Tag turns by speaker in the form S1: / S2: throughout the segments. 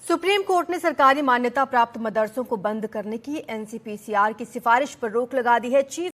S1: Supreme court ने सरकारी मान्यता प्राप्त मदरसों को बंद करने की एनसीपीसीआर की सिफारिश पर रोक लगा दी है। चीफ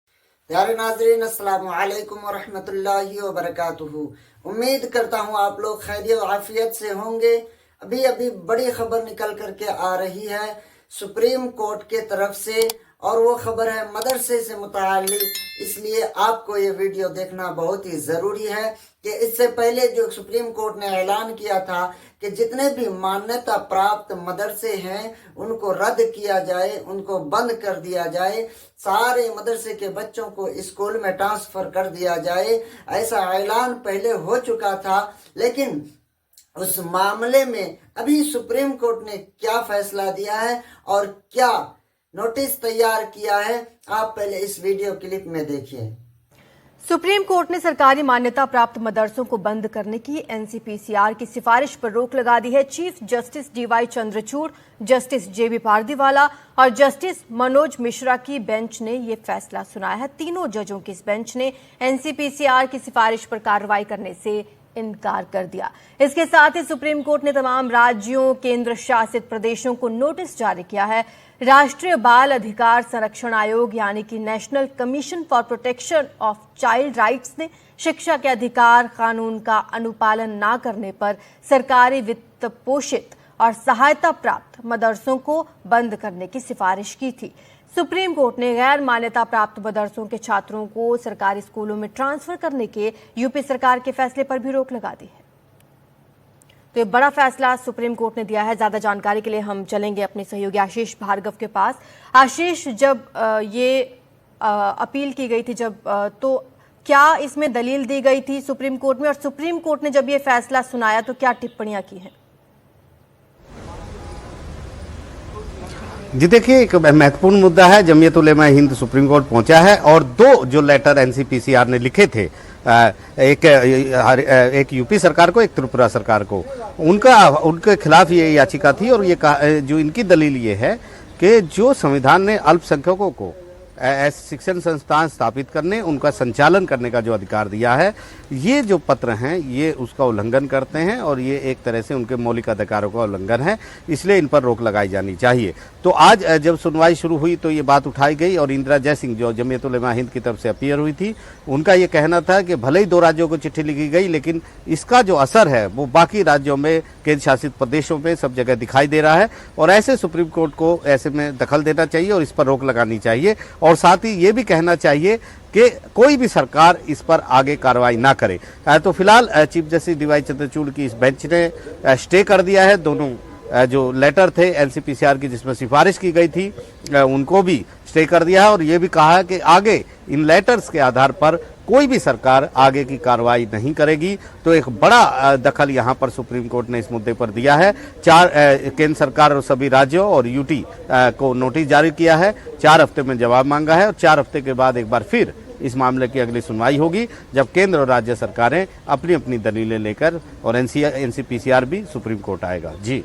S2: प्यारे नाज़रीन, अस्सलाम वालेकुम व रहमतुल्लाहि व बरकातुहू। उम्मीद करता हूँ आप लोग खैरियत और आफियत से होंगे। अभी अभी बड़ी खबर निकल करके आ रही है सुप्रीम कोर्ट के तरफ से, और वो खबर है मदरसे से मुताल्लिक, इसलिए आपको ये वीडियो देखना बहुत ही ज़रूरी है कि इससे पहले जो सुप्रीम कोर्ट ने ऐलान किया था कि जितने भी मान्यता प्राप्त मदरसे हैं उनको रद्द किया जाए, उनको बंद कर दिया जाए, सारे मदरसे के बच्चों को स्कूल में ट्रांसफ़र कर दिया जाए, ऐसा ऐलान पहले हो चुका था। लेकिन उस मामले में अभी सुप्रीम कोर्ट ने क्या फैसला दिया है और क्या नोटिस तैयार किया है, आप पहले इस वीडियो क्लिप में देखिए।
S1: सुप्रीम कोर्ट ने सरकारी मान्यता प्राप्त मदरसों को बंद करने की एनसीपीसीआर की सिफारिश पर रोक लगा दी है। Chief justice DY Chandrachud, justice JB Pardiwala और जस्टिस मनोज मिश्रा की बेंच ने यह फैसला सुनाया है। तीनों जजों की इस बेंच ने एनसीपीसीआर की सिफारिश पर कार्रवाई करने से इनकार कर दिया। इसके साथ ही सुप्रीम कोर्ट ने तमाम राज्यों, केंद्र शासित प्रदेशों को नोटिस जारी किया है। राष्ट्रीय बाल अधिकार संरक्षण आयोग यानी कि national commission for protection of child rights ने शिक्षा के अधिकार कानून का अनुपालन न करने पर सरकारी वित्त पोषित और सहायता प्राप्त मदरसों को बंद करने की सिफारिश की थी। सुप्रीम कोर्ट ने गैर मान्यता प्राप्त मदरसों के छात्रों को सरकारी स्कूलों में ट्रांसफर करने के यूपी सरकार के फैसले पर भी रोक लगा दी है। तो ये बड़ा फैसला सुप्रीम कोर्ट ने दिया है। ज्यादा जानकारी के लिए हम चलेंगे अपने सहयोगी आशीष भार्गव के पास। आशीष, जब ये अपील की गई थी तो क्या इसमें दलील दी गई थी सुप्रीम कोर्ट में, और सुप्रीम कोर्ट ने जब ये फैसला सुनाया तो क्या टिप्पणियां की हैं?
S3: जी देखिए, एक महत्वपूर्ण मुद्दा है। जमीयत उलेमा हिंद सुप्रीम कोर्ट पहुंचा है और दो जो लेटर एनसीपीसीआर ने लिखे थे, एक यूपी सरकार को, एक त्रिपुरा सरकार को, उनके खिलाफ ये याचिका थी। और ये जो इनकी दलील ये है कि जो संविधान ने अल्पसंख्यकों को शिक्षण संस्थान स्थापित करने, उनका संचालन करने का जो अधिकार दिया है, ये जो पत्र हैं ये उसका उल्लंघन करते हैं और ये एक तरह से उनके मौलिक अधिकारों का उल्लंघन है, इसलिए इन पर रोक लगाई जानी चाहिए। तो आज जब सुनवाई शुरू हुई तो ये बात उठाई गई और इंदिरा जयसिंह जो जमीयत उलेमा हिंद की तरफ से अपीयर हुई थी, उनका ये कहना था कि भले ही दो राज्यों को चिट्ठी लिखी गई लेकिन इसका जो असर है वो बाकी राज्यों में, केंद्र शासित प्रदेशों में सब जगह दिखाई दे रहा है और ऐसे सुप्रीम कोर्ट को ऐसे में दखल देना चाहिए और इस पर रोक लगानी चाहिए। और साथ ही ये भी कहना चाहिए कि कोई भी सरकार इस पर आगे कार्रवाई ना करे। तो फिलहाल चीफ जस्टिस डीवाई चंद्रचूड़ की इस बेंच ने स्टे कर दिया है। दोनों जो लेटर थे एनसीपीसीआर की जिसमें सिफारिश की गई थी उनको भी स्टे कर दिया है और ये भी कहा है कि आगे इन लेटर्स के आधार पर कोई भी सरकार आगे की कार्रवाई नहीं करेगी। तो एक बड़ा दखल यहाँ पर सुप्रीम कोर्ट ने इस मुद्दे पर दिया है। केंद्र सरकार और सभी राज्यों और यूटी को नोटिस जारी किया है, 4 हफ्ते में जवाब मांगा है और 4 हफ्ते के बाद एक बार फिर इस मामले की अगली सुनवाई होगी जब केंद्र और राज्य सरकारें अपनी अपनी दलीलें लेकर, और एनसीपीसीआर भी सुप्रीम कोर्ट आएगा। जी।